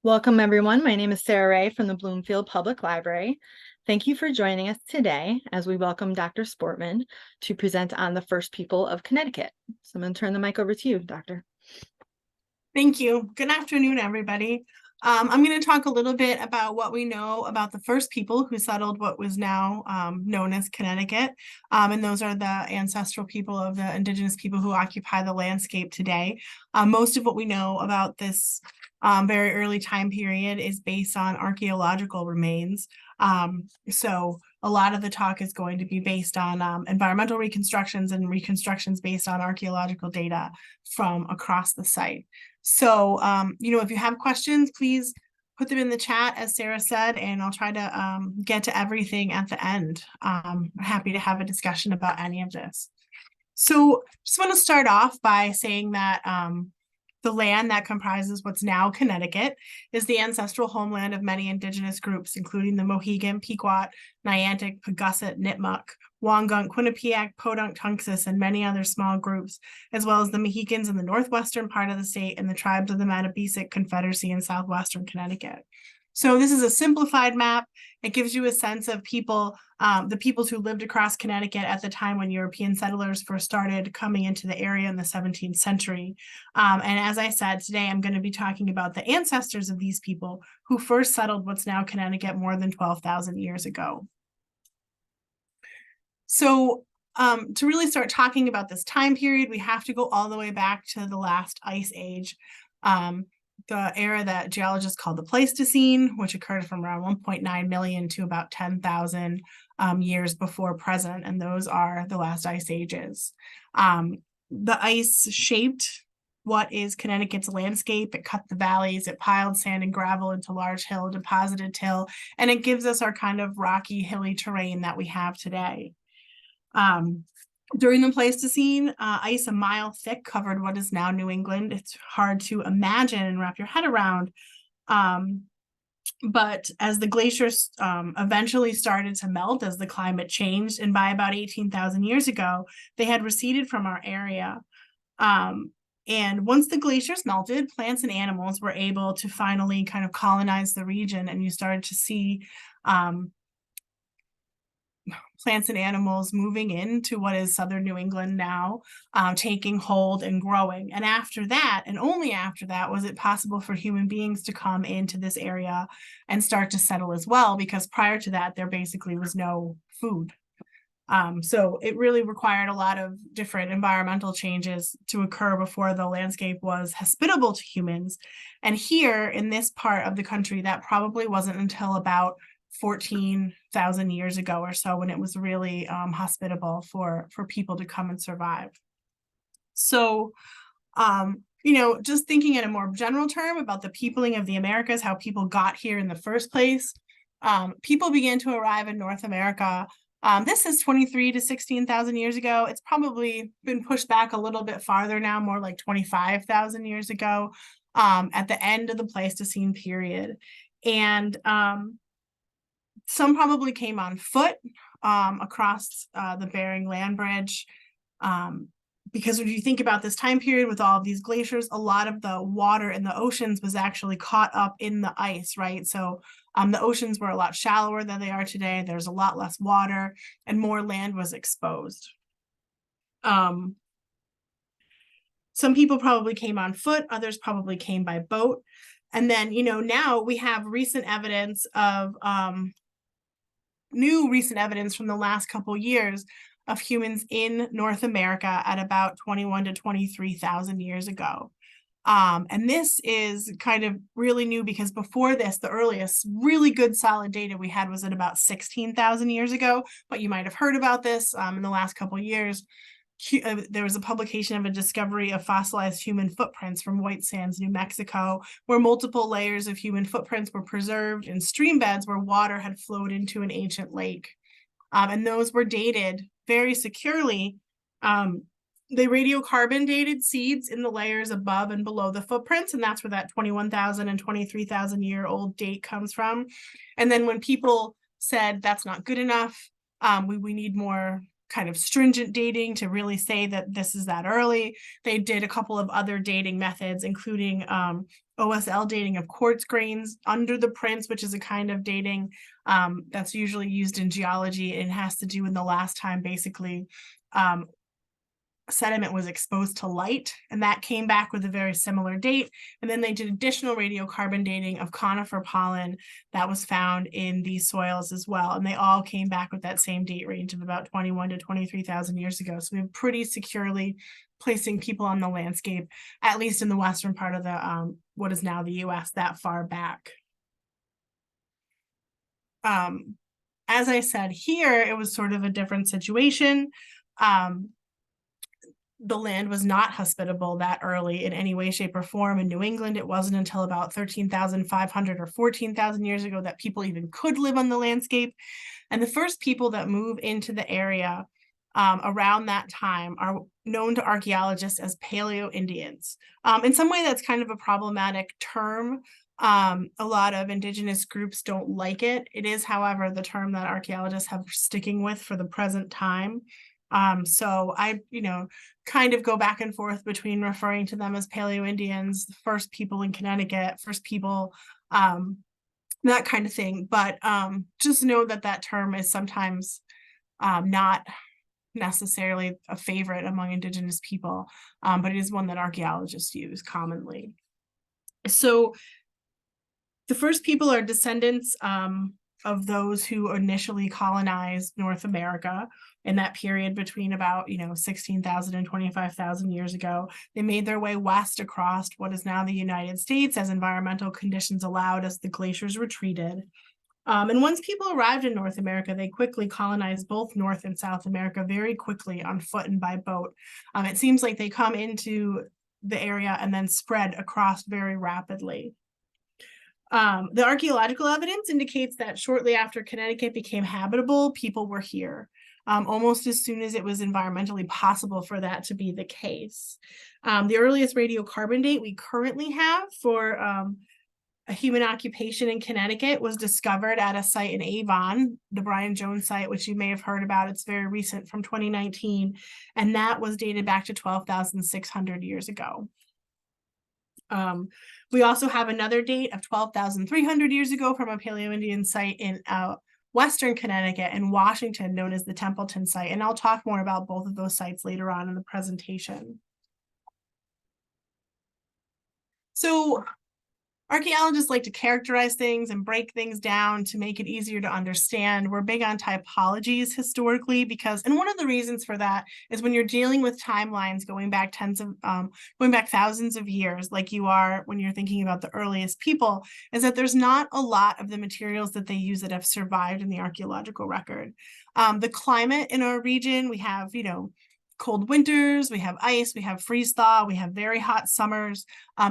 Welcome, everyone. My name is Sarah Ray from the Bloomfield Public Library. Thank you for joining us today as we welcome Dr. Sportman to present on the first people of Connecticut. So I'm going to turn the mic over to you, Doctor. Thank you. Good afternoon, everybody. I'm going to talk a little bit about what we know about the first people who settled what was now known as Connecticut. And those are the ancestral people of the indigenous people who occupy the landscape today. Most of what we know about this very early time period is based on archaeological remains. So a lot of the talk is going to be based on environmental reconstructions and reconstructions based on archaeological data from across the site. So, if you have questions, please put them in the chat, as Sarah said, and I'll try to get to everything at the end. I'm happy to have a discussion about any of this. So just want to start off by saying that the land that comprises what's now Connecticut is the ancestral homeland of many indigenous groups, including the Mohegan, Pequot, Niantic, Pagusset, Nipmuc, Wangunk, Quinnipiac, Podunk, Tunxis, and many other small groups, as well as the Mohegans in the northwestern part of the state and the tribes of the Matabesic Confederacy in southwestern Connecticut. So this is a simplified map. It gives you a sense of people, the peoples who lived across Connecticut at the time when European settlers first started coming into the area in the 17th century. And as I said, today I'm going to be talking about the ancestors of these people who first settled what's now Connecticut more than 12,000 years ago. So to really start talking about this time period, we have to go all the way back to the last ice age. The era that geologists call the Pleistocene, which occurred from around 1.9 million to about 10,000 years before present, and those are the last ice ages. The ice shaped what is Connecticut's landscape. It cut the valleys, it piled sand and gravel into large hill, deposited till, and it gives us our kind of rocky, hilly terrain that we have today. During the Pleistocene, ice a mile thick covered what is now New England. It's hard to imagine and wrap your head around. But as the glaciers eventually started to melt as the climate changed, and by about 18,000 years ago, they had receded from our area. And once the glaciers melted, plants and animals were able to finally kind of colonize the region, and you started to see plants and animals moving into what is southern New England now, taking hold and growing. And after that, and only after that, was it possible for human beings to come into this area and start to settle as well, because prior to that, there basically was no food. So it really required a lot of different environmental changes to occur before the landscape was hospitable to humans. And here in this part of the country, that probably wasn't until about 14,000 years ago or so when it was really hospitable for people to come and survive. So, just thinking in a more general term about the peopling of the Americas, how people got here in the first place, people began to arrive in North America. This is 23 to 16,000 years ago. It's probably been pushed back a little bit farther now, more like 25,000 years ago, at the end of the Pleistocene period. And some probably came on foot across the Bering Land Bridge, because when you think about this time period with all of these glaciers, a lot of the water in the oceans was actually caught up in the ice, right? So the oceans were a lot shallower than they are today. There's a lot less water and more land was exposed. Some people probably came on foot, others probably came by boat. And then, now we have recent evidence of new recent evidence from the last couple years of humans in North America at about 21 to 23,000 years ago. And this is kind of really new because before this, the earliest really good solid data we had was at about 16,000 years ago, but you might have heard about this in the last couple years. There was a publication of a discovery of fossilized human footprints from White Sands, New Mexico, where multiple layers of human footprints were preserved in stream beds where water had flowed into an ancient lake. And those were dated very securely. They radiocarbon dated seeds in the layers above and below the footprints, and that's where that 21,000 and 23,000 year old date comes from. And then when people said that's not good enough, we need more kind of stringent dating to really say that this is that early. They did a couple of other dating methods, including OSL dating of quartz grains under the prints, which is a kind of dating that's usually used in geology. It has to do with the last time basically sediment was exposed to light, and that came back with a very similar date. And then they did additional radiocarbon dating of conifer pollen that was found in these soils as well, and they all came back with that same date range of about 21 to 23,000 years ago. So we have pretty securely placing people on the landscape, at least in the western part of the what is now the US, that far back. As I said here, it was sort of a different situation. The land was not hospitable that early in any way, shape, or form. In New England, it wasn't until about 13,500 or 14,000 years ago that people even could live on the landscape. And the first people that move into the area around that time are known to archaeologists as Paleoindians. In some way, that's kind of a problematic term. A lot of indigenous groups don't like it. It is, however, the term that archaeologists have sticking with for the present time. So I, kind of go back and forth between referring to them as Paleoindians, the first people in Connecticut, first people, that kind of thing. But just know that that term is sometimes not necessarily a favorite among indigenous people, but it is one that archaeologists use commonly. So the first people are descendants of those who initially colonized North America in that period between about 16,000 and 25,000 years ago. They made their way west across what is now the United States as environmental conditions allowed, as the glaciers retreated. And once people arrived in North America, they quickly colonized both North and South America very quickly on foot and by boat. It seems like they come into the area and then spread across very rapidly. The archaeological evidence indicates that shortly after Connecticut became habitable, people were here, almost as soon as it was environmentally possible for that to be the case. The earliest radiocarbon date we currently have for a human occupation in Connecticut was discovered at a site in Avon, the Brian Jones site, which you may have heard about. It's very recent, from 2019, and that was dated back to 12,600 years ago. We also have another date of 12,300 years ago from a Paleoindian site in Western Connecticut in Washington, known as the Templeton site. And I'll talk more about both of those sites later on in the presentation. So archaeologists like to characterize things and break things down to make it easier to understand. We're big on typologies historically because, and one of the reasons for that is when you're dealing with timelines going back thousands of years, like you are when you're thinking about the earliest people, is that there's not a lot of the materials that they use that have survived in the archaeological record. The climate in our region, we have, cold winters, we have ice, we have freeze thaw, we have very hot summers.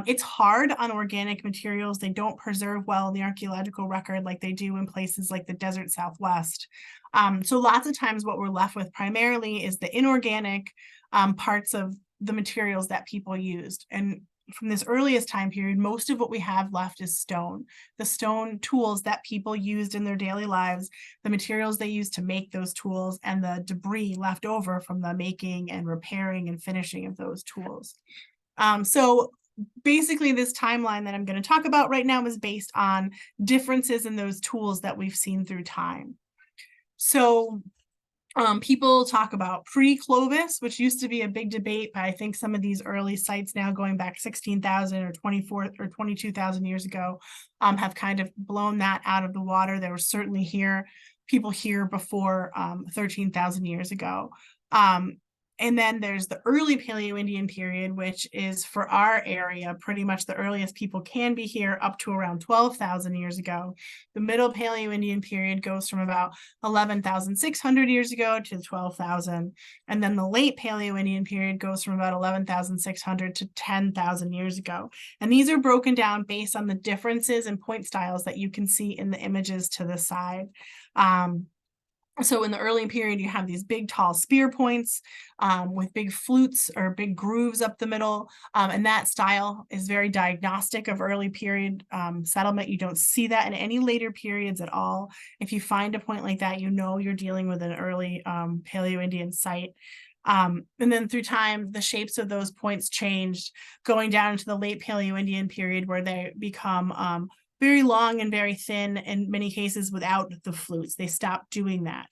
It's hard on organic materials. They don't preserve well in the archaeological record like they do in places like the desert Southwest. So lots of times what we're left with primarily is the inorganic parts of the materials that people used. And from this earliest time period, most of what we have left is stone. The stone tools that people used in their daily lives, the materials they used to make those tools, and the debris left over from the making and repairing and finishing of those tools. So basically this timeline that I'm going to talk about right now is based on differences in those tools that we've seen through time. So people talk about pre-Clovis, which used to be a big debate, but I think some of these early sites now going back 16,000 or 24 or 22,000 years ago have kind of blown that out of the water. There were certainly people here before 13,000 years ago. And then there's the early Paleoindian period, which is for our area, pretty much the earliest people can be here up to around 12,000 years ago. The middle Paleoindian period goes from about 11,600 years ago to 12,000. And then the late Paleoindian period goes from about 11,600 to 10,000 years ago. And these are broken down based on the differences in point styles that you can see in the images to the side. So in the early period, you have these big, tall spear points with big flutes or big grooves up the middle. And that style is very diagnostic of early period settlement. You don't see that in any later periods at all. If you find a point like that, you know you're dealing with an early Paleo-Indian site. And then through time, the shapes of those points changed, going down into the late Paleo-Indian period where they become very long and very thin, in many cases without the flutes. They stopped doing that.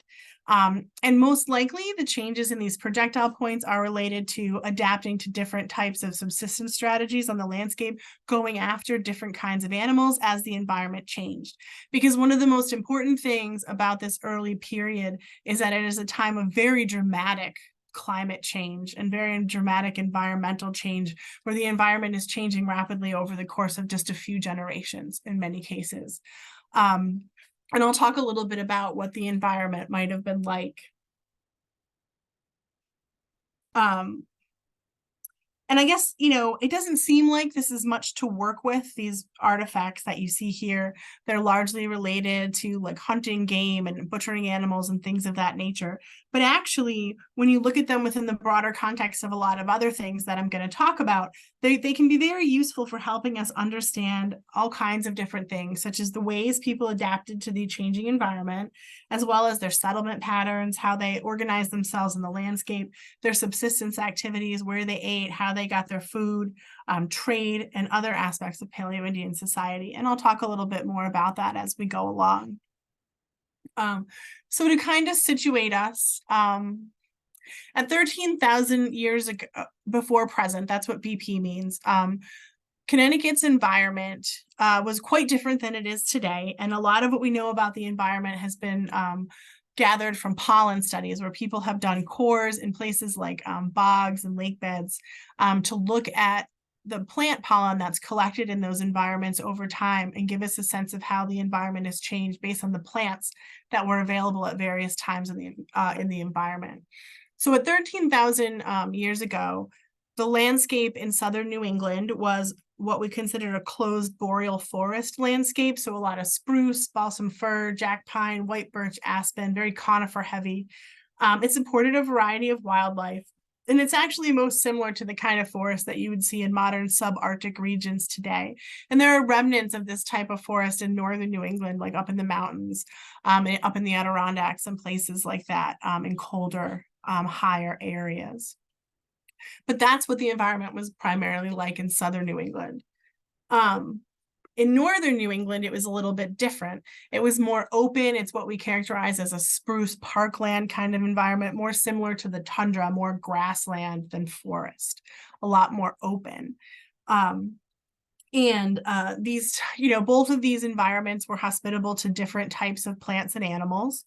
And most likely the changes in these projectile points are related to adapting to different types of subsistence strategies on the landscape, going after different kinds of animals as the environment changed. Because one of the most important things about this early period is that it is a time of very dramatic climate change and very dramatic environmental change, where the environment is changing rapidly over the course of just a few generations in many cases. And I'll talk a little bit about what the environment might have been like. And I guess, you know, it doesn't seem like this is much to work with, these artifacts that you see here. They're largely related to like hunting game and butchering animals and things of that nature. But actually, when you look at them within the broader context of a lot of other things that I'm going to talk about, they can be very useful for helping us understand all kinds of different things, such as the ways people adapted to the changing environment, as well as their settlement patterns, how they organize themselves in the landscape, their subsistence activities, where they ate, how they got their food, trade, and other aspects of Paleo-Indian society. And I'll talk a little bit more about that as we go along. So to kind of situate us, at 13,000 years ago, before present, that's what BP means, Connecticut's environment was quite different than it is today. And a lot of what we know about the environment has been gathered from pollen studies, where people have done cores in places like bogs and lake beds to look at the plant pollen that's collected in those environments over time and give us a sense of how the environment has changed based on the plants that were available at various times in the environment. So at 13,000 years ago, the landscape in southern New England was what we consider a closed boreal forest landscape. So a lot of spruce, balsam fir, jack pine, white birch, aspen, very conifer heavy. It supported a variety of wildlife. And it's actually most similar to the kind of forest that you would see in modern subarctic regions today. And there are remnants of this type of forest in northern New England, like up in the mountains, up in the Adirondacks and places like that, in colder, higher areas. But that's what the environment was primarily like in southern New England. In northern New England, it was a little bit different. It was more open. It's what we characterize as a spruce parkland kind of environment, more similar to the tundra, more grassland than forest, a lot more open. These, you know, both of these environments were hospitable to different types of plants and animals.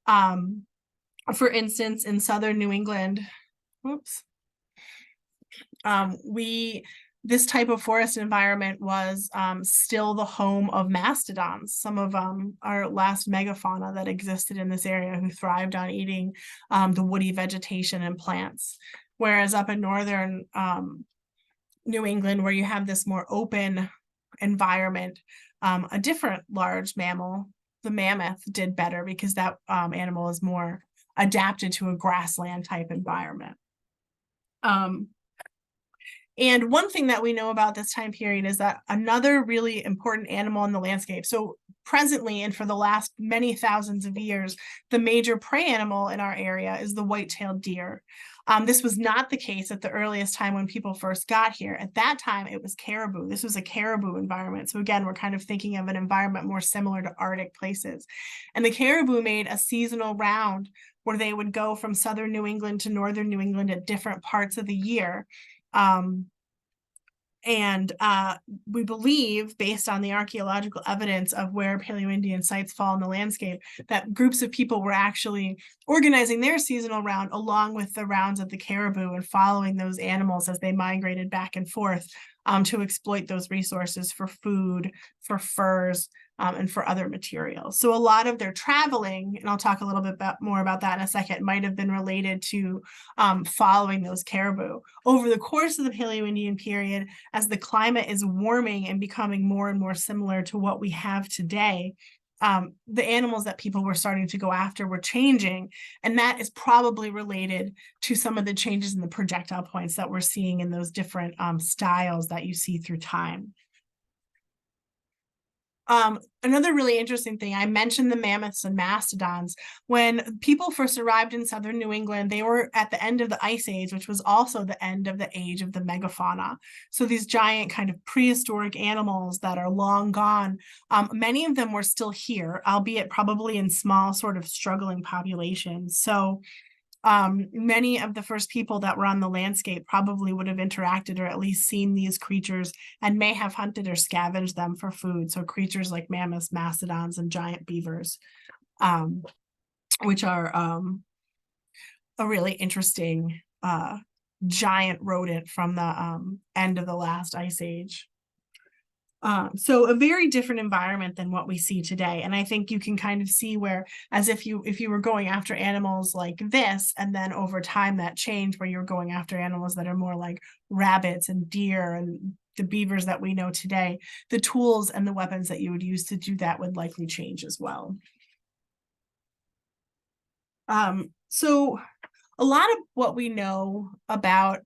For instance, in southern New England, this type of forest environment was still the home of mastodons, some of our last megafauna that existed in this area, who thrived on eating the woody vegetation and plants. Whereas up in northern New England, where you have this more open environment, a different large mammal, the mammoth, did better because that animal is more adapted to a grassland type environment. And one thing that we know about this time period is that another really important animal in the landscape, so presently and for the last many thousands of years, the major prey animal in our area is the white-tailed deer. This was not the case at the earliest time when people first got here. At that time, it was caribou. This was a caribou environment. So again, we're kind of thinking of an environment more similar to Arctic places. And the caribou made a seasonal round where they would go from southern New England to northern New England at different parts of the year. We believe, based on the archaeological evidence of where Paleo-Indian sites fall in the landscape, that groups of people were actually organizing their seasonal round along with the rounds of the caribou and following those animals as they migrated back and forth to exploit those resources for food, for furs, and for other materials. So a lot of their traveling, and I'll talk a little bit more about that in a second, might have been related to following those caribou. Over the course of the Paleo-Indian period, as the climate is warming and becoming more and more similar to what we have today, the animals that people were starting to go after were changing. And that is probably related to some of the changes in the projectile points that we're seeing in those different styles that you see through time. Another really interesting thing, I mentioned the mammoths and mastodons. When people first arrived in southern New England, they were at the end of the Ice Age, which was also the end of the age of the megafauna. So these giant kind of prehistoric animals that are long gone, many of them were still here, albeit probably in small sort of struggling populations. So many of the first people that were on the landscape probably would have interacted or at least seen these creatures and may have hunted or scavenged them for food. So creatures like mammoths, mastodons, and giant beavers, which are a really interesting giant rodent from the end of the last ice age. So a very different environment than what we see today. And I think you can kind of see where, as if you were going after animals like this, and then over time that changed where you're going after animals that are more like rabbits and deer and the beavers that we know today, the tools and the weapons that you would use to do that would likely change as well. So a lot of what we know about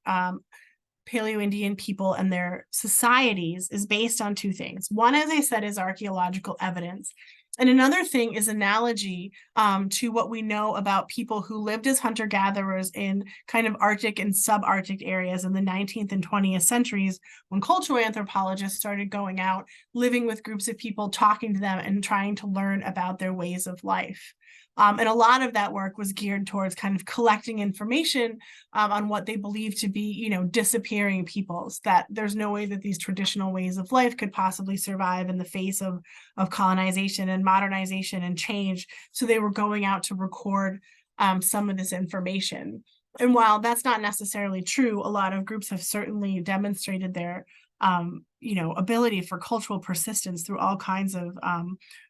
Paleoindian people and their societies is based on two things. One, as I said, is archaeological evidence. And another thing is analogy to what we know about people who lived as hunter-gatherers in kind of Arctic and subarctic areas in the 19th and 20th centuries, when cultural anthropologists started going out, living with groups of people, talking to them and trying to learn about their ways of life. And a lot of that work was geared towards kind of collecting information on what they believed to be, disappearing peoples, that there's no way that these traditional ways of life could possibly survive in the face of colonization and modernization and change. So they were going out to record some of this information. And while that's not necessarily true, a lot of groups have certainly demonstrated their ability for cultural persistence through all kinds of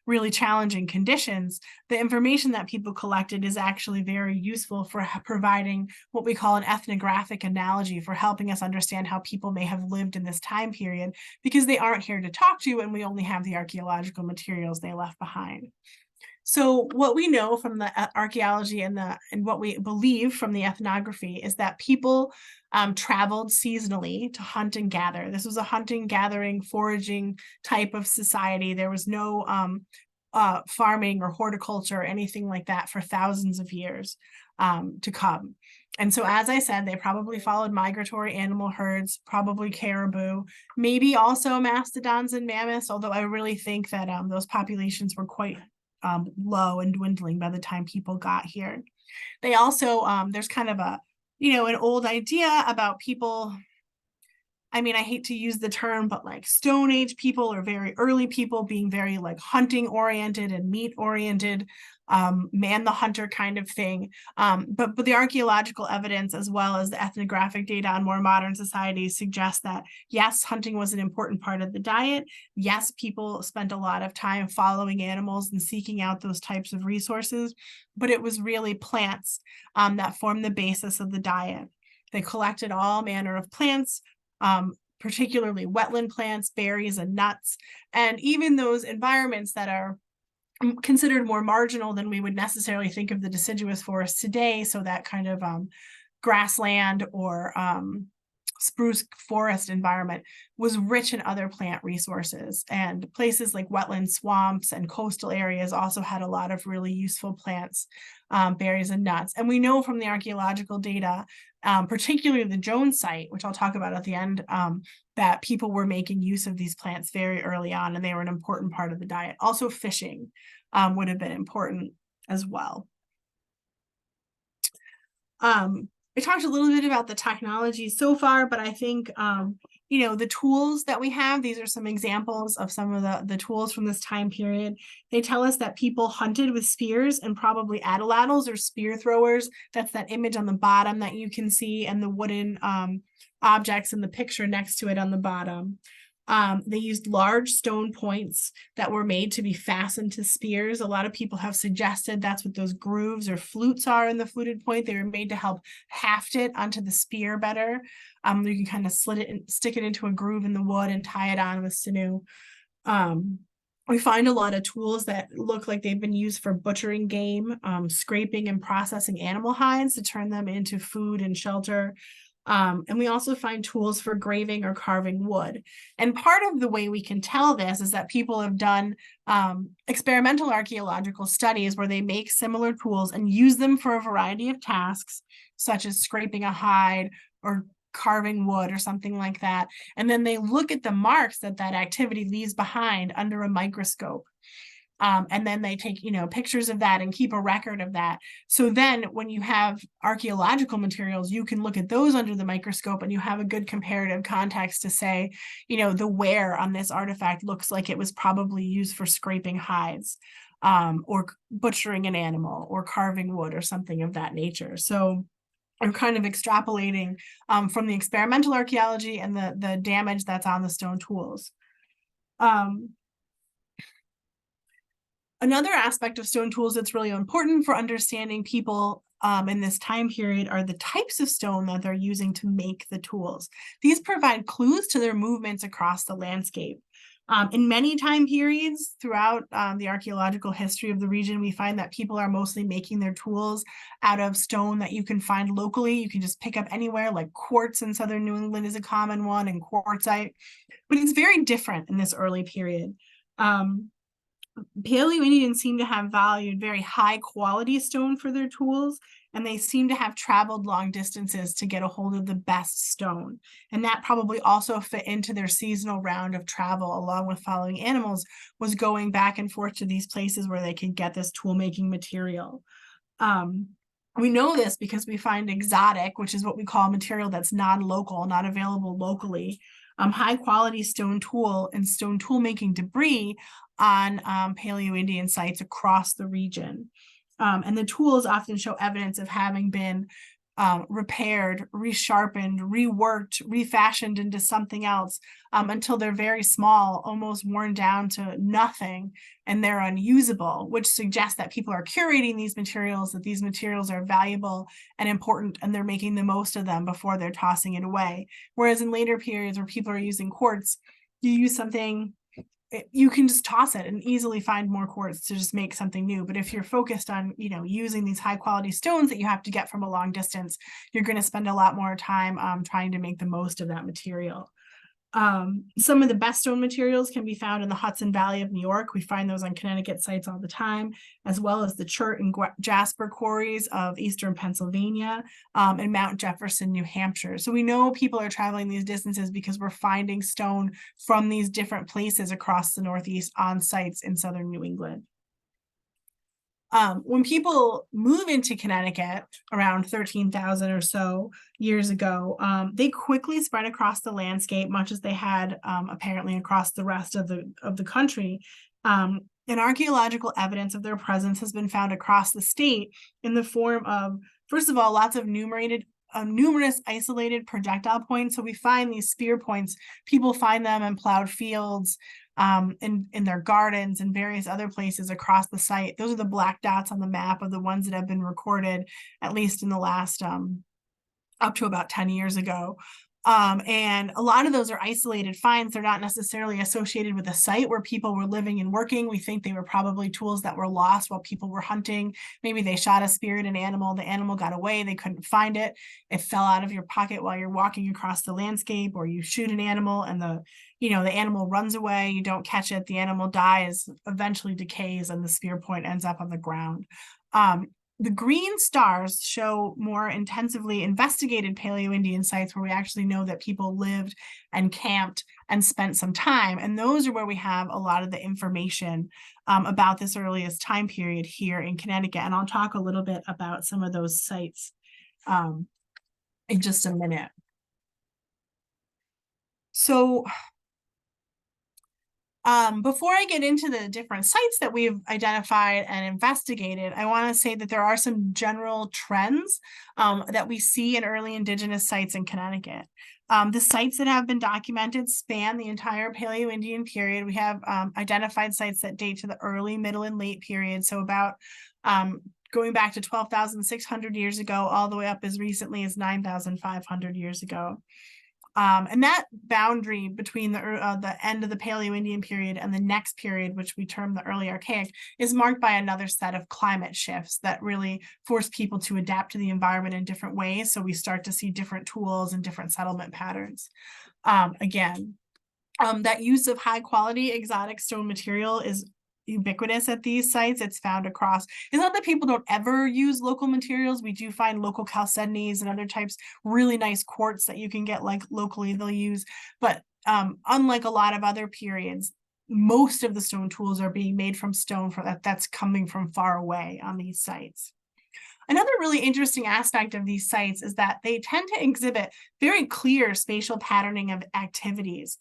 really challenging conditions. The information that people collected is actually very useful for providing what we call an ethnographic analogy, for helping us understand how people may have lived in this time period, because they aren't here to talk to, and we only have the archaeological materials they left behind. So what we know from the archaeology and what we believe from the ethnography is that people traveled seasonally to hunt and gather. This was a hunting, gathering, foraging type of society. There was no farming or horticulture or anything like that for thousands of years to come. And so, as I said, they probably followed migratory animal herds, probably caribou, maybe also mastodons and mammoths, although I really think that those populations were quite low and dwindling by the time people got here. They also, there's kind of a, an old idea about people. I mean, I hate to use the term, but like Stone Age people or very early people being very like hunting oriented and meat oriented, man the hunter kind of thing. But the archaeological evidence, as well as the ethnographic data on more modern societies, suggest that yes, hunting was an important part of the diet. Yes, people spent a lot of time following animals and seeking out those types of resources, but it was really plants that formed the basis of the diet. They collected all manner of plants, particularly wetland plants, berries, and nuts. And even those environments that are considered more marginal than we would necessarily think of the deciduous forest today, so that kind of grassland or spruce forest environment was rich in other plant resources. And places like wetland swamps and coastal areas also had a lot of really useful plants, berries, and nuts. And we know from the archaeological data, particularly the Jones site, which I'll talk about at the end, that people were making use of these plants very early on, and they were an important part of the diet. Also, fishing would have been important as well. I talked a little bit about the technology so far, but I think, the tools that we have, these are some examples of some of the tools from this time period. They tell us that people hunted with spears and probably atlatls or spear throwers. That's that image on the bottom that you can see, and the wooden objects in the picture next to it on the bottom. They used large stone points that were made to be fastened to spears. A lot of people have suggested that's what those grooves or flutes are in the fluted point. They were made to help haft it onto the spear better. You can kind of slit it and stick it into a groove in the wood and tie it on with sinew. We find a lot of tools that look like they've been used for butchering game, scraping and processing animal hides to turn them into food and shelter. And we also find tools for graving or carving wood. And part of the way we can tell this is that people have done experimental archaeological studies where they make similar tools and use them for a variety of tasks, such as scraping a hide or carving wood or something like that. And then they look at the marks that that activity leaves behind under a microscope. And then they take, pictures of that and keep a record of that. So then when you have archaeological materials, you can look at those under the microscope and you have a good comparative context to say, the wear on this artifact looks like it was probably used for scraping hides, or butchering an animal or carving wood or something of that nature. So I'm kind of extrapolating from the experimental archaeology and the damage that's on the stone tools. Another aspect of stone tools that's really important for understanding people in this time period are the types of stone that they're using to make the tools. These provide clues to their movements across the landscape. In many time periods throughout the archaeological history of the region, we find that people are mostly making their tools out of stone that you can find locally. You can just pick up anywhere, like quartz in southern New England is a common one, and quartzite. But it's very different in this early period. Paleoindians seem to have valued very high quality stone for their tools, and they seem to have traveled long distances to get a hold of the best stone. And that probably also fit into their seasonal round of travel, along with following animals, was going back and forth to these places where they could get this tool making material. We know this because we find exotic, which is what we call material that's non-local, not available locally, high quality stone tool and stone tool making debris on Paleoindian sites across the region. And the tools often show evidence of having been repaired, resharpened, reworked, refashioned into something else until they're very small, almost worn down to nothing, and they're unusable, which suggests that people are curating these materials, that these materials are valuable and important, and they're making the most of them before they're tossing it away. Whereas in later periods where people are using quartz, you use something, you can just toss it and easily find more quartz to just make something new. But if you're focused on, using these high quality stones that you have to get from a long distance, you're going to spend a lot more time trying to make the most of that material. Some of the best stone materials can be found in the Hudson Valley of New York. We find those on Connecticut sites all the time, as well as the Chert and Jasper quarries of eastern Pennsylvania, and Mount Jefferson, New Hampshire. So we know people are traveling these distances because we're finding stone from these different places across the Northeast on sites in southern New England. When people move into Connecticut around 13,000 or so years ago, they quickly spread across the landscape, much as they had apparently across the rest of the country. And archaeological evidence of their presence has been found across the state in the form of, first of all, lots of numerous isolated projectile points. So we find these spear points, people find them in plowed fields, in their gardens and various other places across the site. Those are the black dots on the map of the ones that have been recorded, at least in the last up to about 10 years ago. And a lot of those are isolated finds. They're not necessarily associated with a site where people were living and working. We think they were probably tools that were lost while people were hunting. Maybe they shot a spear at an animal, the animal got away, they couldn't find it, it fell out of your pocket while you're walking across the landscape, or you shoot an animal and the animal runs away, you don't catch it, the animal dies, eventually decays, and the spear point ends up on the ground. The green stars show more intensively investigated Paleoindian sites where we actually know that people lived and camped and spent some time. And those are where we have a lot of the information about this earliest time period here in Connecticut. And I'll talk a little bit about some of those sites in just a minute. So before I get into the different sites that we've identified and investigated, I want to say that there are some general trends that we see in early Indigenous sites in Connecticut. The sites that have been documented span the entire Paleoindian period. We have identified sites that date to the early, middle, and late period. So about going back to 12,600 years ago, all the way up as recently as 9,500 years ago. And that boundary between the end of the Paleoindian period and the next period, which we term the early Archaic, is marked by another set of climate shifts that really force people to adapt to the environment in different ways. So we start to see different tools and different settlement patterns. That use of high quality exotic stone material is ubiquitous at these sites. It's found across. It's not that people don't ever use local materials. We do find local chalcedonies and other types, really nice quartz that you can get like locally they'll use. But unlike a lot of other periods, most of the stone tools are being made from stone that's coming from far away on these sites. Another really interesting aspect of these sites is that they tend to exhibit very clear spatial patterning of activities.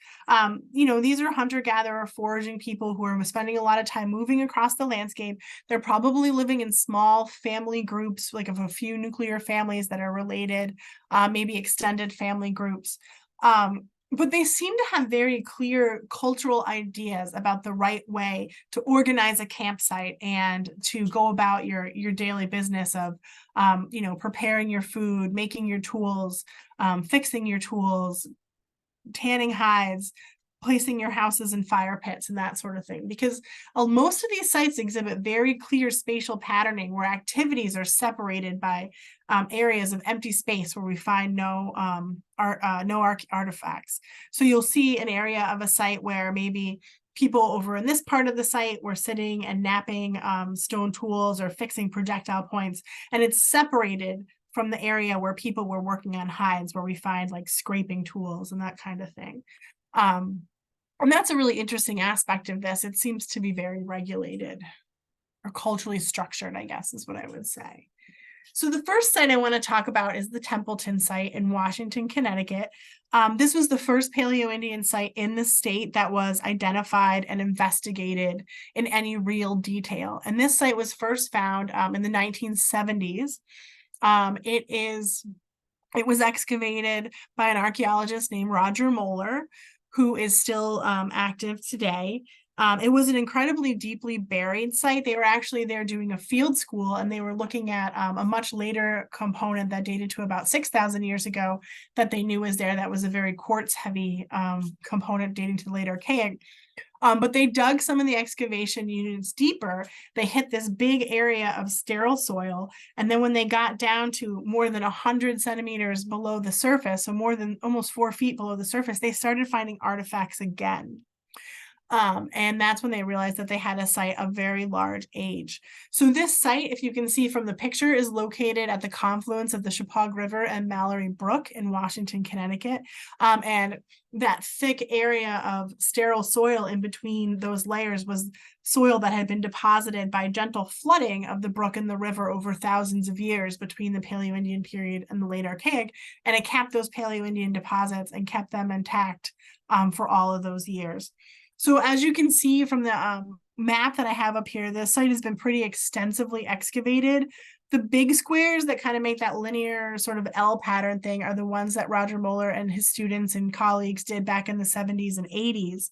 These are hunter-gatherer foraging people who are spending a lot of time moving across the landscape. They're probably living in small family groups, like of a few nuclear families that are related, maybe extended family groups. But they seem to have very clear cultural ideas about the right way to organize a campsite and to go about your daily business of, preparing your food, making your tools, fixing your tools, tanning hides, placing your houses in fire pits and that sort of thing. Because most of these sites exhibit very clear spatial patterning where activities are separated by areas of empty space where we find no artifacts. So you'll see an area of a site where maybe people over in this part of the site were sitting and napping stone tools or fixing projectile points, and it's separated from the area where people were working on hides, where we find like scraping tools and that kind of thing. And that's a really interesting aspect of this. It seems to be very regulated or culturally structured, I guess is what I would say. So the first site I want to talk about is the Templeton site in Washington, Connecticut. This was the first Paleoindian site in the state that was identified and investigated in any real detail. And this site was first found in the 1970s. It was excavated by an archaeologist named Roger Moeller, who is still active today. It was an incredibly deeply buried site. They were actually there doing a field school, and they were looking at a much later component that dated to about 6,000 years ago that they knew was there. That was a very quartz-heavy component dating to the late Archaic. But they dug some of the excavation units deeper. They hit this big area of sterile soil. And then when they got down to more than 100 centimeters below the surface, so more than almost 4 feet below the surface, they started finding artifacts again. And that's when they realized that they had a site of very large age. So this site, if you can see from the picture, is located at the confluence of the Chappaqua River and Mallory Brook in Washington, Connecticut. And that thick area of sterile soil in between those layers was soil that had been deposited by gentle flooding of the brook and the river over thousands of years between the Paleoindian period and the late Archaic. And it kept those Paleoindian deposits and kept them intact for all of those years. So as you can see from the map that I have up here, the site has been pretty extensively excavated. The big squares that kind of make that linear sort of L pattern thing are the ones that Roger Moeller and his students and colleagues did back in the 70s and 80s.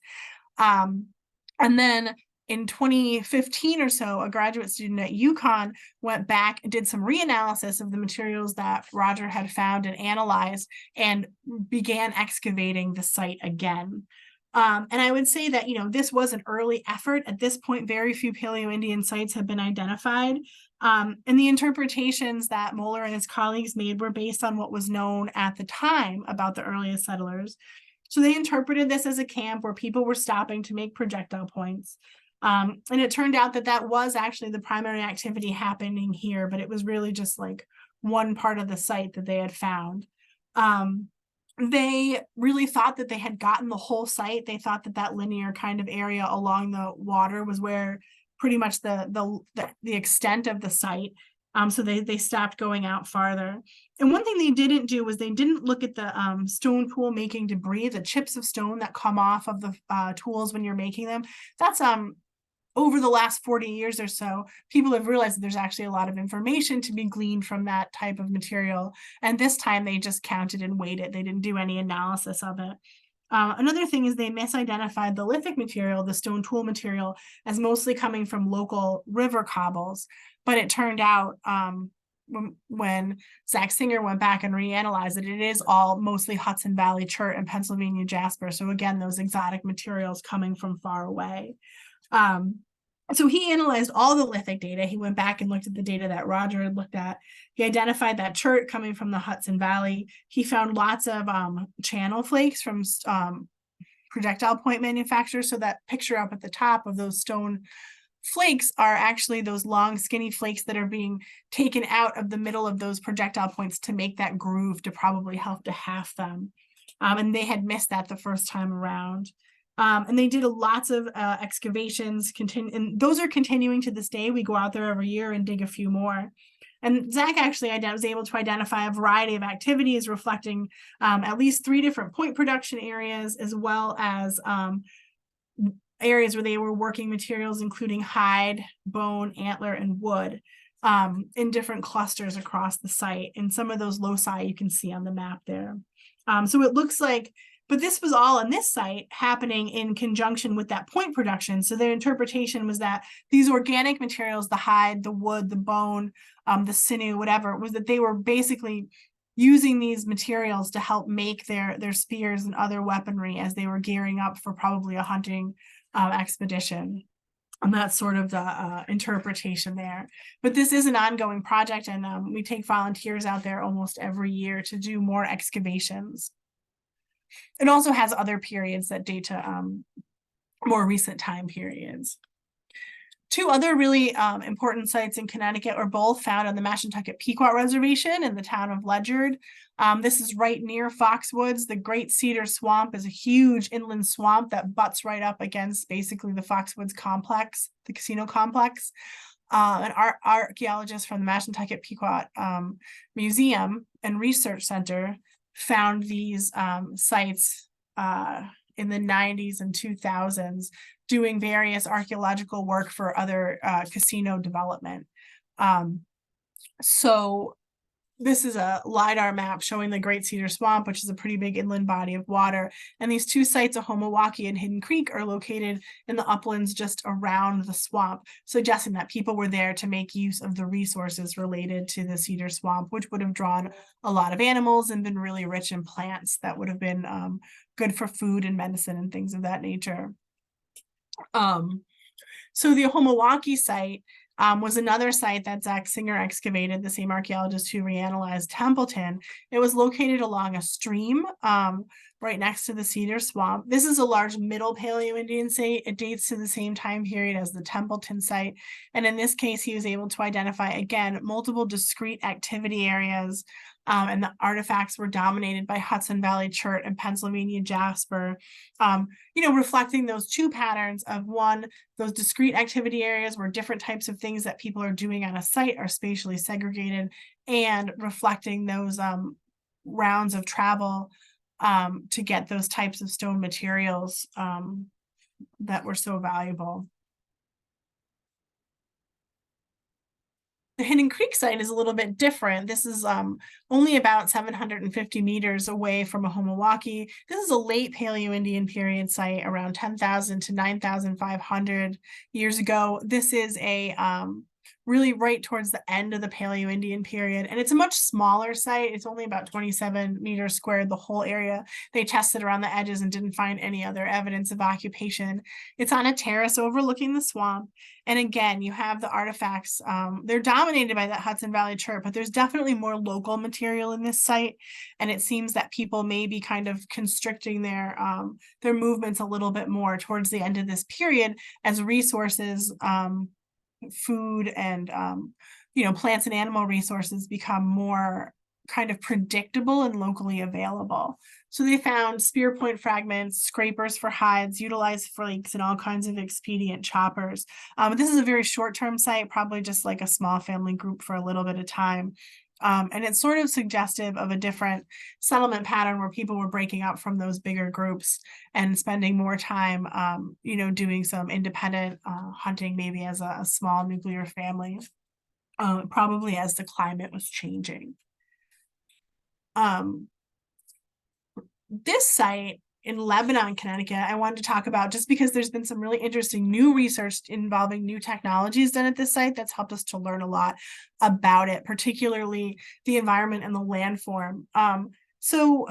And then in 2015 or so, a graduate student at UConn went back and did some reanalysis of the materials that Roger had found and analyzed and began excavating the site again. And I would say that, this was an early effort. At this point, very few Paleoindian sites have been identified. And the interpretations that Moeller and his colleagues made were based on what was known at the time about the earliest settlers. So they interpreted this as a camp where people were stopping to make projectile points. And it turned out that that was actually the primary activity happening here, but it was really just like one part of the site that they had found. They really thought that they had gotten the whole site. They thought that that linear kind of area along the water was where pretty much the extent of the site. So they stopped going out farther. And one thing they didn't do was they didn't look at the stone tool making debris, the chips of stone that come off of the tools when you're making them. That's over the last 40 years or so, people have realized that there's actually a lot of information to be gleaned from that type of material. And this time they just counted and weighted. They didn't do any analysis of it. Another thing is they misidentified the lithic material, the stone tool material, as mostly coming from local river cobbles. But it turned out when Zach Singer went back and reanalyzed it, it is all mostly Hudson Valley chert and Pennsylvania jasper. So again, those exotic materials coming from far away. So he analyzed all the lithic data. He went back and looked at the data that Roger had looked at. He identified that chert coming from the Hudson Valley. He found lots of channel flakes from projectile point manufacturers. So that picture up at the top of those stone flakes are actually those long skinny flakes that are being taken out of the middle of those projectile points to make that groove to probably help to half them. And they had missed that the first time around. And they did lots of excavations, and those are continuing to this day. We go out there every year and dig a few more. And Zach actually was able to identify a variety of activities reflecting at least 3 different point production areas, as well as areas where they were working materials, including hide, bone, antler, and wood in different clusters across the site. And some of those loci you can see on the map there. So it looks like, but this was all on this site happening in conjunction with that point production. So their interpretation was that these organic materials, the hide, the wood, the bone, the sinew, whatever, was that they were basically using these materials to help make their spears and other weaponry as they were gearing up for probably a hunting expedition. And that's sort of the interpretation there. But this is an ongoing project, and we take volunteers out there almost every year to do more excavations. It also has other periods that date to more recent time periods. 2 other really important sites in Connecticut are both found on the Mashantucket Pequot Reservation in the town of Ledyard. This is right near Foxwoods. The Great Cedar Swamp is a huge inland swamp that butts right up against basically the Foxwoods complex, the casino complex. An archaeologist from the Mashantucket Pequot Museum and Research Center found these sites in the 90s and 2000s, doing various archaeological work for other casino development. So this is a LiDAR map showing the Great Cedar Swamp, which is a pretty big inland body of water. And these 2 sites, Ahomawaki and Hidden Creek, are located in the uplands just around the swamp, suggesting that people were there to make use of the resources related to the Cedar Swamp, which would have drawn a lot of animals and been really rich in plants that would have been good for food and medicine and things of that nature. So the Ahomawaki site was another site that Zach Singer excavated, the same archaeologist who reanalyzed Templeton. It was located along a stream right next to the Cedar Swamp. This is a large Middle Paleoindian site. It dates to the same time period as the Templeton site. And in this case, he was able to identify, again, multiple discrete activity areas. And the artifacts were dominated by Hudson Valley chert and Pennsylvania jasper, reflecting those 2 patterns of, one, those discrete activity areas where different types of things that people are doing on a site are spatially segregated, and reflecting those rounds of travel to get those types of stone materials that were so valuable. The Hidden Creek site is a little bit different. This is only about 750 meters away from Ahomawaki. This is a late Paleoindian period site, around 10,000 to 9,500 years ago. This is a really right towards the end of the Paleoindian period. And it's a much smaller site. It's only about 27 meters squared, the whole area. They tested around the edges and didn't find any other evidence of occupation. It's on a terrace overlooking the swamp. And again, you have the artifacts. They're dominated by that Hudson Valley chert, but there's definitely more local material in this site. And it seems that people may be kind of constricting their movements a little bit more towards the end of this period as resources, food and plants and animal resources become more kind of predictable and locally available. So they found spear point fragments, scrapers for hides, utilized flakes, and all kinds of expedient choppers. This is a very short-term site, probably just like a small family group for a little bit of time. And it's sort of suggestive of a different settlement pattern where people were breaking up from those bigger groups and spending more time, doing some independent hunting, maybe as a small nuclear family, probably as the climate was changing. This site in Lebanon, Connecticut, I wanted to talk about, just because there's been some really interesting new research involving new technologies done at this site that's helped us to learn a lot about it, particularly the environment and the landform. So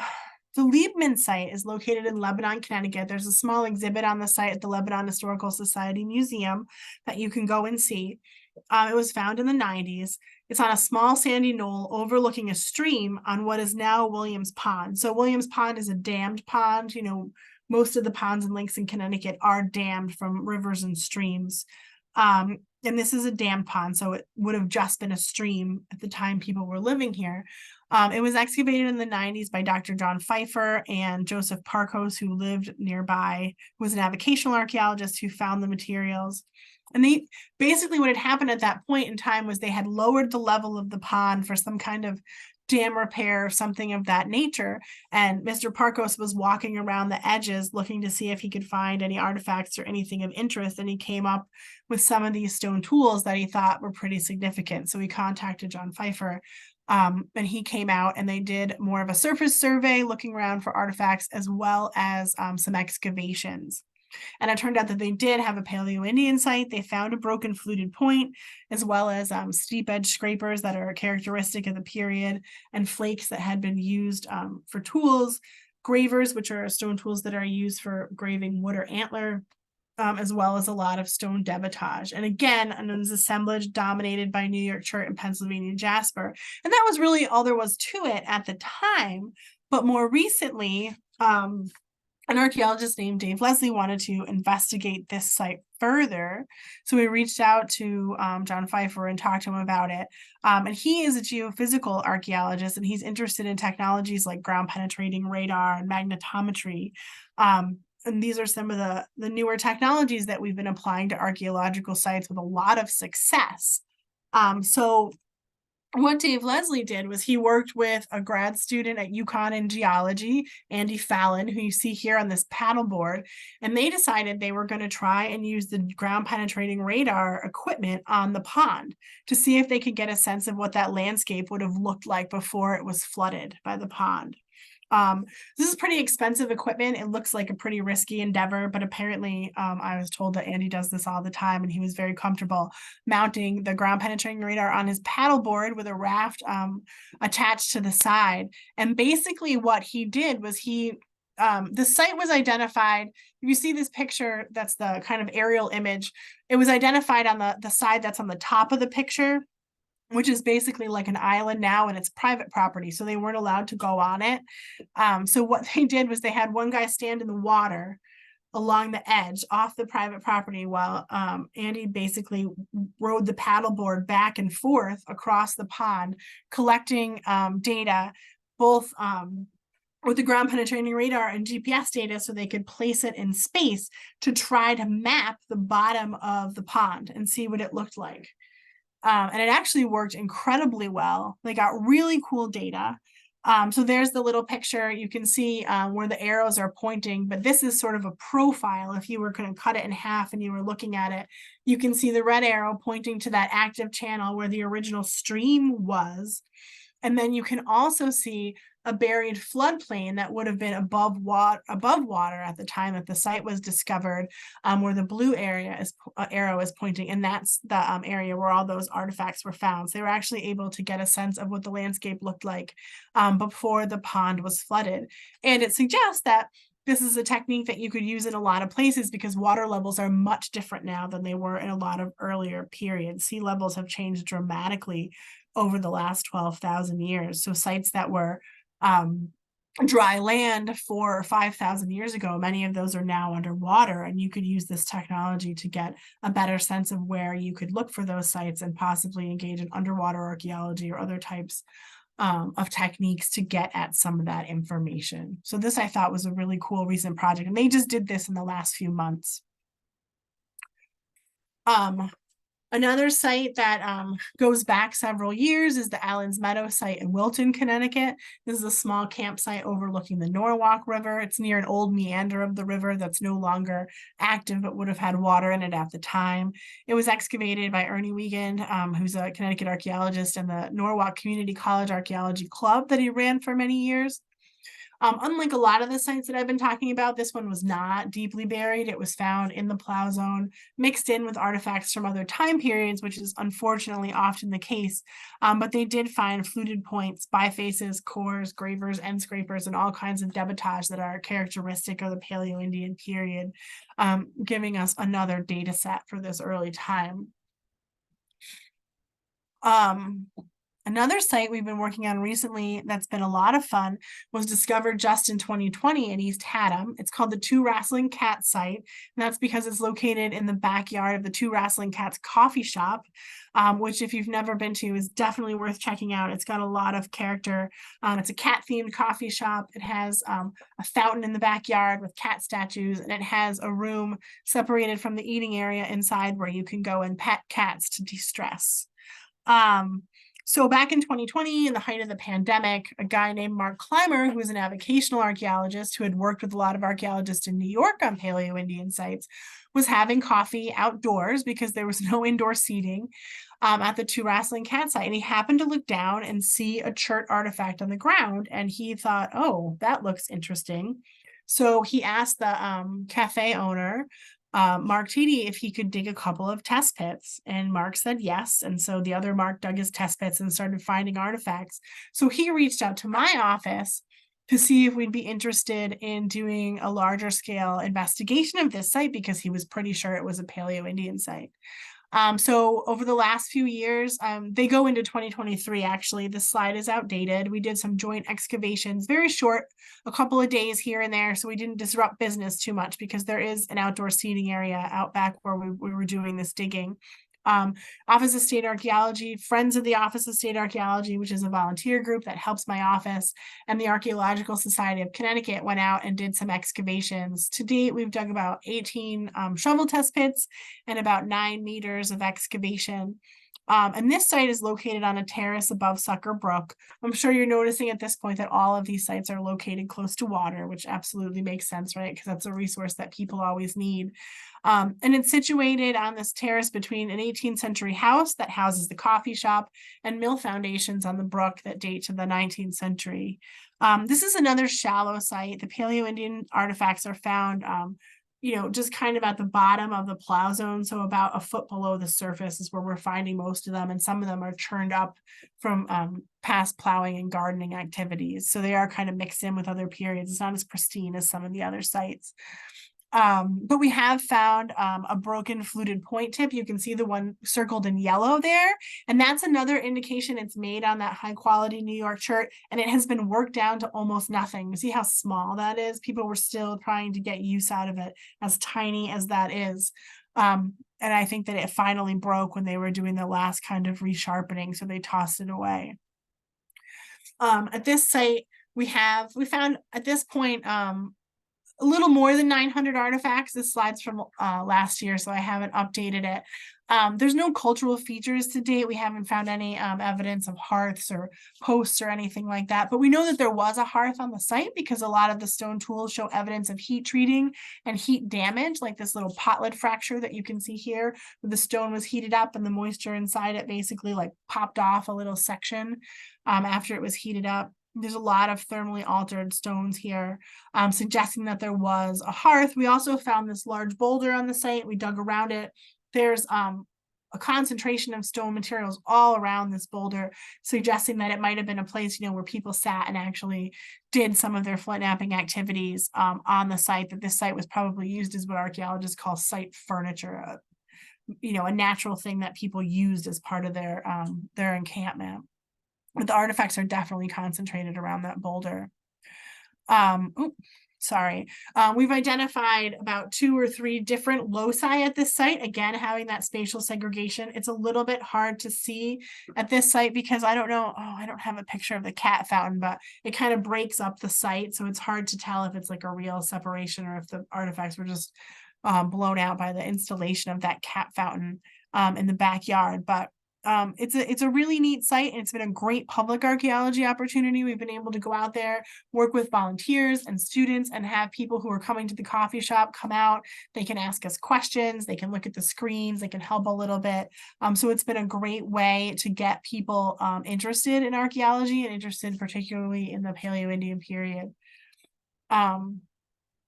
the Liebman site is located in Lebanon, Connecticut. There's a small exhibit on the site at the Lebanon Historical Society Museum that you can go and see. It was found in the 90s. It's on a small sandy knoll overlooking a stream on what is now Williams Pond. So Williams Pond is a dammed pond. You know, most of the ponds and lakes in Connecticut are dammed from rivers and streams. And this is a dammed pond, so it would have just been a stream at the time people were living here. It was excavated in the 90s by Dr. John Pfeiffer and Joseph Parkos, who lived nearby, who was a navigational archaeologist who found the materials. And they basically, what had happened at that point in time was they had lowered the level of the pond for some kind of dam repair or something of that nature. And Mr. Parkos was walking around the edges looking to see if he could find any artifacts or anything of interest. And he came up with some of these stone tools that he thought were pretty significant. So he contacted John Pfeiffer, and he came out and they did more of a surface survey looking around for artifacts, as well as some excavations. And it turned out that they did have a Paleoindian site. They found a broken fluted point, as well as steep edge scrapers that are characteristic of the period, and flakes that had been used for tools, gravers, which are stone tools that are used for graving wood or antler, as well as a lot of stone debitage. And again, an assemblage dominated by New York chert and Pennsylvania jasper. And that was really all there was to it at the time. But more recently, an archaeologist named Dave Leslie wanted to investigate this site further. So we reached out to John Pfeiffer and talked to him about it. And he is a geophysical archaeologist, and he's interested in technologies like ground penetrating radar and magnetometry. And these are some of the newer technologies that we've been applying to archaeological sites with a lot of success. So what Dave Leslie did was he worked with a grad student at UConn in geology, Andy Fallon, who you see here on this paddleboard, and they decided they were going to try and use the ground penetrating radar equipment on the pond to see if they could get a sense of what that landscape would have looked like before it was flooded by the pond. This is pretty expensive equipment. It looks like a pretty risky endeavor, but apparently I was told that Andy does this all the time, and he was very comfortable mounting the ground penetrating radar on his paddleboard with a raft attached to the side. And basically what he did was the site was identified. If you see this picture, that's the kind of aerial image. It was identified on the side that's on the top of the picture, which is basically like an island now, and it's private property, so they weren't allowed to go on it. So what they did was they had one guy stand in the water along the edge off the private property while Andy basically rode the paddleboard back and forth across the pond, collecting data, both with the ground penetrating radar and GPS data, so they could place it in space to try to map the bottom of the pond and see what it looked like. And it actually worked incredibly well. They got really cool data. So there's the little picture. You can see where the arrows are pointing, but this is sort of a profile. If you were going to cut it in half and you were looking at it, you can see the red arrow pointing to that active channel where the original stream was. And then you can also see a buried floodplain that would have been above water at the time that the site was discovered, where the blue arrow is pointing, and that's the area where all those artifacts were found. So they were actually able to get a sense of what the landscape looked like before the pond was flooded. And it suggests that this is a technique that you could use in a lot of places because water levels are much different now than they were in a lot of earlier periods. Sea levels have changed dramatically over the last 12,000 years. So sites that were dry land 4,000 or 5,000 years ago, many of those are now underwater, and you could use this technology to get a better sense of where you could look for those sites and possibly engage in underwater archaeology or other types of techniques to get at some of that information. So this I thought was a really cool recent project, and they just did this in the last few months. Another site that goes back several years is the Allen's Meadow site in Wilton, Connecticut. This is a small campsite overlooking the Norwalk River. It's near an old meander of the river that's no longer active, but would have had water in it at the time. It was excavated by Ernie Wiegand, who's a Connecticut archaeologist, and the Norwalk Community College Archaeology Club that he ran for many years. Unlike a lot of the sites that I've been talking about, this one was not deeply buried. It was found in the plow zone, mixed in with artifacts from other time periods, which is unfortunately often the case. But they did find fluted points, bifaces, cores, gravers, end scrapers, and all kinds of debitage that are characteristic of the Paleoindian period, giving us another data set for this early time. Another site we've been working on recently that's been a lot of fun was discovered just in 2020 in East Haddam. It's called the Two Wrestling Cats site, and that's because it's located in the backyard of the Two Wrestling Cats coffee shop, which if you've never been to is definitely worth checking out. It's got a lot of character. It's a cat-themed coffee shop. It has a fountain in the backyard with cat statues, and it has a room separated from the eating area inside where you can go and pet cats to de-stress. So back in 2020, in the height of the pandemic, a guy named Mark Clymer, who was an avocational archaeologist who had worked with a lot of archaeologists in New York on Paleo-Indian sites, was having coffee outdoors because there was no indoor seating at the Two Wrestling Cat site. And he happened to look down and see a chert artifact on the ground. And he thought, oh, that looks interesting. So he asked the cafe owner, Mark Teedy, if he could dig a couple of test pits, and Mark said yes. And so the other Mark dug his test pits and started finding artifacts. So he reached out to my office to see if we'd be interested in doing a larger scale investigation of this site because he was pretty sure it was a Paleo-Indian site. So over the last few years, they go into 2023, actually. The slide is outdated. We did some joint excavations, very short, a couple of days here and there, so we didn't disrupt business too much because there is an outdoor seating area out back where we were doing this digging. Office of State Archaeology, Friends of the Office of State Archaeology, which is a volunteer group that helps my office, and the Archaeological Society of Connecticut went out and did some excavations. To date, we've dug about 18 shovel test pits and about 9 meters of excavation. And this site is located on a terrace above Sucker Brook. I'm sure you're noticing at this point that all of these sites are located close to water, which absolutely makes sense, right? Because that's a resource that people always need. And it's situated on this terrace between an 18th century house that houses the coffee shop and mill foundations on the brook that date to the 19th century. This is another shallow site. The Paleo-Indian artifacts are found just kind of at the bottom of the plow zone. So about a foot below the surface is where we're finding most of them. And some of them are churned up from past plowing and gardening activities. So they are kind of mixed in with other periods. It's not as pristine as some of the other sites. But we have found a broken fluted point tip. You can see the one circled in yellow there. And that's another indication it's made on that high quality New York chert. And it has been worked down to almost nothing. You see how small that is? People were still trying to get use out of it, as tiny as that is. And I think that it finally broke when they were doing the last kind of resharpening. So they tossed it away. At this site, we found at this point, a little more than 900 artifacts. This slide's from last year, so I haven't updated it. There's no cultural features to date. We haven't found any evidence of hearths or posts or anything like that, but we know that there was a hearth on the site because a lot of the stone tools show evidence of heat treating and heat damage, like this little potlet fracture that you can see here, where the stone was heated up and the moisture inside it basically like popped off a little section after it was heated up. There's a lot of thermally altered stones here, suggesting that there was a hearth. We also found this large boulder on the site. We dug around it. There's a concentration of stone materials all around this boulder, suggesting that it might have been a place, where people sat and actually did some of their flint knapping activities on the site, that this site was probably used as what archaeologists call site furniture, a natural thing that people used as part of their encampment. But the artifacts are definitely concentrated around that boulder. We've identified about 2 or 3 different loci at this site, again, having that spatial segregation. It's a little bit hard to see at this site because I don't have a picture of the cat fountain, but it kind of breaks up the site. So it's hard to tell if it's like a real separation or if the artifacts were just blown out by the installation of that cat fountain in the backyard. But it's a really neat site, and it's been a great public archaeology opportunity. We've been able to go out there, work with volunteers and students, and have people who are coming to the coffee shop come out. They can ask us questions, they can look at the screens, they can help a little bit. So it's been a great way to get people interested in archaeology and interested particularly in the Paleo-Indian period. And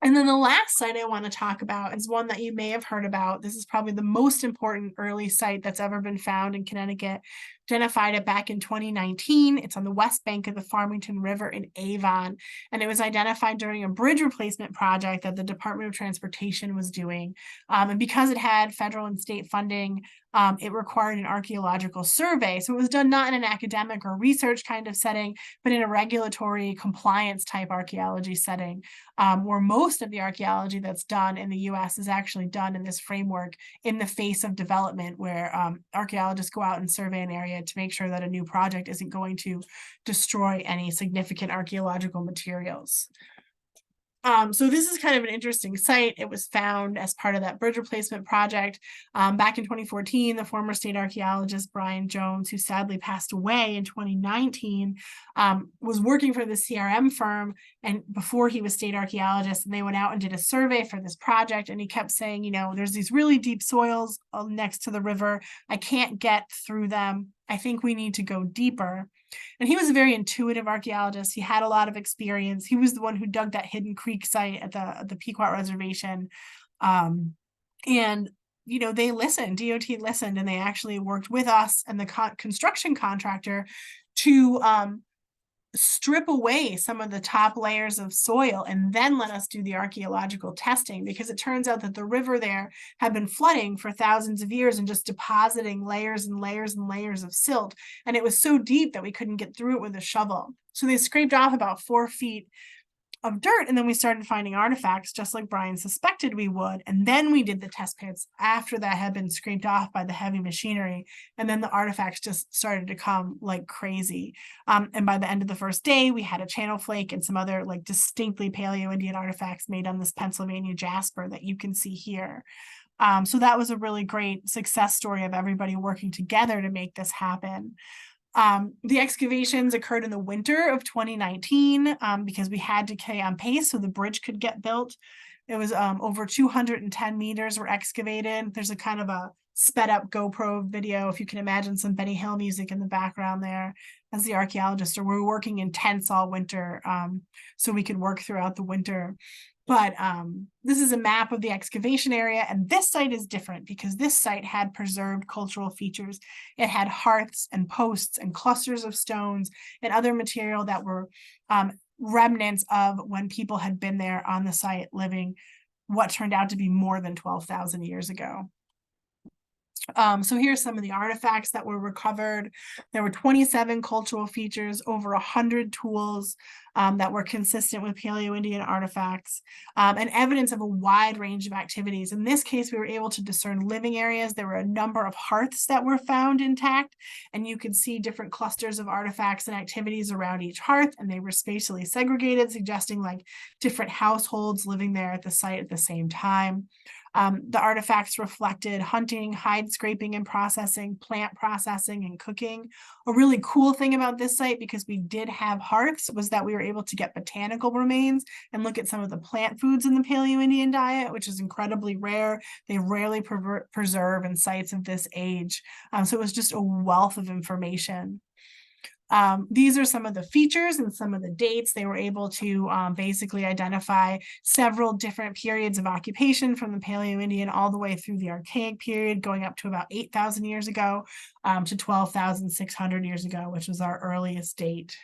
then the last site I want to talk about is one that you may have heard about. This is probably the most important early site that's ever been found in Connecticut. Identified it back in 2019. It's on the west bank of the Farmington River in Avon, and it was identified during a bridge replacement project that the Department of Transportation was doing. And because it had federal and state funding, it required an archaeological survey. So it was done not in an academic or research kind of setting, but in a regulatory compliance type archaeology setting, where most of the archaeology that's done in the US is actually done in this framework in the face of development, where archaeologists go out and survey an area to make sure that a new project isn't going to destroy any significant archaeological materials. So this is kind of an interesting site. It was found as part of that bridge replacement project. Back in 2014, the former state archaeologist, Brian Jones, who sadly passed away in 2019, was working for the CRM firm, and before he was state archaeologist, and they went out and did a survey for this project, and he kept saying, you know, there's these really deep soils next to the river. I can't get through them. I think we need to go deeper. And he was a very intuitive archaeologist. He had a lot of experience. He was the one who dug that Hidden Creek site at the Pequot Reservation. And, you know, they listened, DOT listened, and they actually worked with us and the construction contractor to strip away some of the top layers of soil and then let us do the archaeological testing, because it turns out that the river there had been flooding for thousands of years and just depositing layers and layers and layers of silt. And it was so deep that we couldn't get through it with a shovel. So they scraped off about 4 feet of dirt, and then we started finding artifacts just like Brian suspected we would. And then we did the test pits after that had been scraped off by the heavy machinery, and then the artifacts just started to come like crazy. And by the end of the first day, we had a channel flake and some other like distinctly Paleoindian artifacts made on this Pennsylvania jasper that you can see here. So that was a really great success story of everybody working together to make this happen. The excavations occurred in the winter of 2019 because we had to stay on pace so the bridge could get built. It was over 210 meters were excavated. There's a kind of a sped up GoPro video, if you can imagine some Benny Hill music in the background there, as the archaeologists were working in tents all winter, so we could work throughout the winter. But this is a map of the excavation area, and this site is different because this site had preserved cultural features. It had hearths and posts and clusters of stones and other material that were remnants of when people had been there on the site living what turned out to be more than 12,000 years ago. So here's some of the artifacts that were recovered. There were 27 cultural features, over 100 tools that were consistent with Paleoindian artifacts, and evidence of a wide range of activities. In this case, we were able to discern living areas. There were a number of hearths that were found intact, and you could see different clusters of artifacts and activities around each hearth, and they were spatially segregated, suggesting like different households living there at the site at the same time. The artifacts reflected hunting, hide scraping and processing, plant processing and cooking. A really cool thing about this site, because we did have hearths, was that we were able to get botanical remains and look at some of the plant foods in the Paleoindian diet, which is incredibly rare. They rarely preserve in sites of this age. So it was just a wealth of information. These are some of the features and some of the dates. They were able to basically identify several different periods of occupation from the Paleoindian all the way through the Archaic period, going up to about 8,000 years ago to 12,600 years ago, which was our earliest date.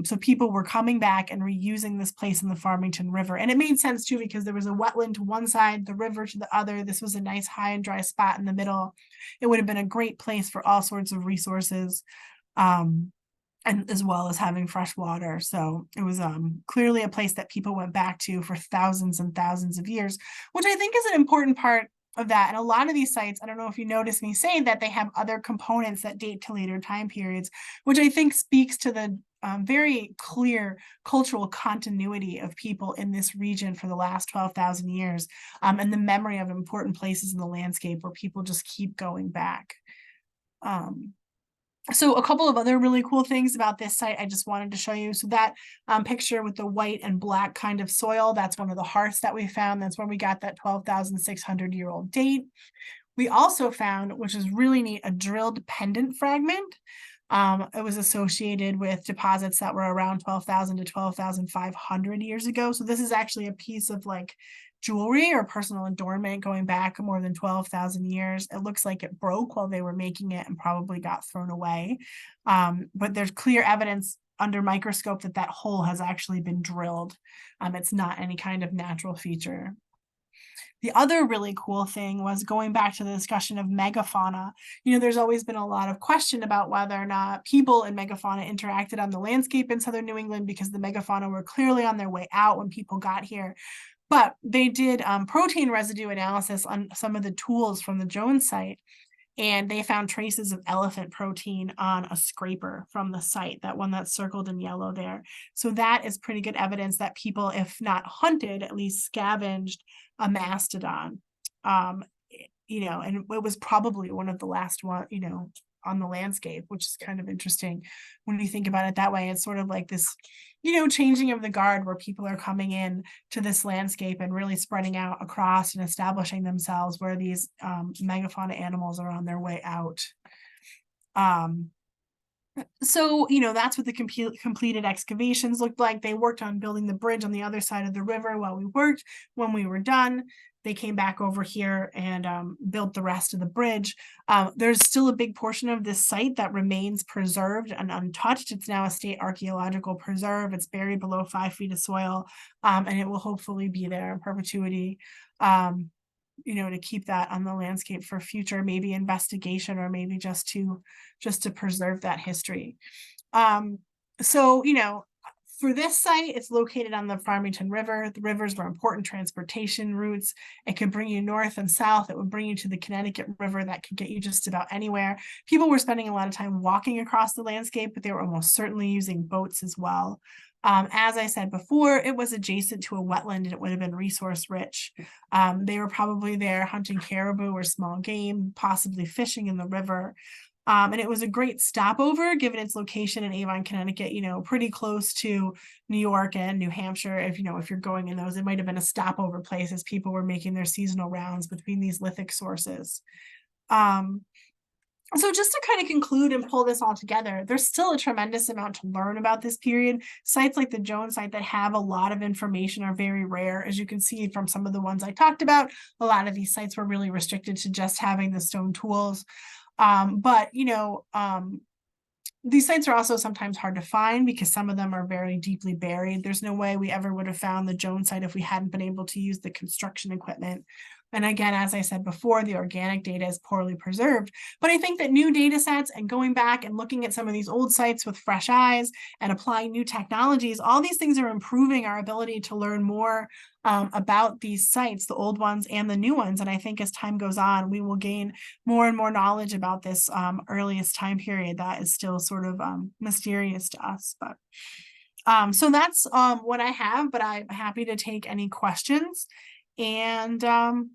So people were coming back and reusing this place in the Farmington River. And it made sense too, because there was a wetland to one side, the river to the other. This was a nice high and dry spot in the middle. It would have been a great place for all sorts of resources. And as well as having fresh water. So it was clearly a place that people went back to for thousands and thousands of years, which I think is an important part of that. And a lot of these sites, I don't know if you noticed me say that they have other components that date to later time periods, which I think speaks to the very clear cultural continuity of people in this region for the last 12,000 years, and the memory of important places in the landscape where people just keep going back. So a couple of other really cool things about this site I just wanted to show you. So that picture with the white and black kind of soil, that's one of the hearths that we found. That's where we got that 12,600-year-old date. We also found, which is really neat, a drilled pendant fragment. It was associated with deposits that were around 12,000 to 12,500 years ago. So this is actually a piece of like jewelry or personal adornment going back more than 12,000 years. It looks like it broke while they were making it and probably got thrown away. But there's clear evidence under microscope that that hole has actually been drilled. It's not any kind of natural feature. The other really cool thing was going back to the discussion of megafauna. There's always been a lot of question about whether or not people and megafauna interacted on the landscape in southern New England, because the megafauna were clearly on their way out when people got here. But they did protein residue analysis on some of the tools from the Jones site, and they found traces of elephant protein on a scraper from the site, that one that's circled in yellow there. So that is pretty good evidence that people, if not hunted, at least scavenged a mastodon. And it was probably one of the last one, on the landscape, which is kind of interesting when you think about it that way. It's sort of like this, changing of the guard, where people are coming in to this landscape and really spreading out across and establishing themselves where these megafauna animals are on their way out. So, that's what the completed excavations looked like. They worked on building the bridge on the other side of the river while we worked. When we were done, they came back over here and built the rest of the bridge. There's still a big portion of this site that remains preserved and untouched. It's now a state archaeological preserve. It's buried below 5 feet of soil, and it will hopefully be there in perpetuity. To keep that on the landscape for future, maybe investigation, or maybe just to preserve that history. So, for this site, it's located on the Farmington River. The rivers were important transportation routes. It could bring you north and south. It would bring you to the Connecticut River that could get you just about anywhere. People were spending a lot of time walking across the landscape, but they were almost certainly using boats as well. As I said before, it was adjacent to a wetland and it would have been resource rich. They were probably there hunting caribou or small game, possibly fishing in the river. And it was a great stopover given its location in Avon, Connecticut, pretty close to New York and New Hampshire. If you're going in those, it might have been a stopover place as people were making their seasonal rounds between these lithic sources. So just to kind of conclude and pull this all together, there's still a tremendous amount to learn about this period. Sites like the Jones site that have a lot of information are very rare. As you can see from some of the ones I talked about, a lot of these sites were really restricted to just having the stone tools. These sites are also sometimes hard to find because some of them are very deeply buried. There's no way we ever would have found the Jones site if we hadn't been able to use the construction equipment. And again, as I said before, the organic data is poorly preserved. But I think that new data sets and going back and looking at some of these old sites with fresh eyes and applying new technologies, all these things are improving our ability to learn more about these sites, the old ones and the new ones. And I think as time goes on, we will gain more and more knowledge about this earliest time period that is still sort of mysterious to us. But so that's what I have, but I'm happy to take any questions. And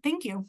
thank you.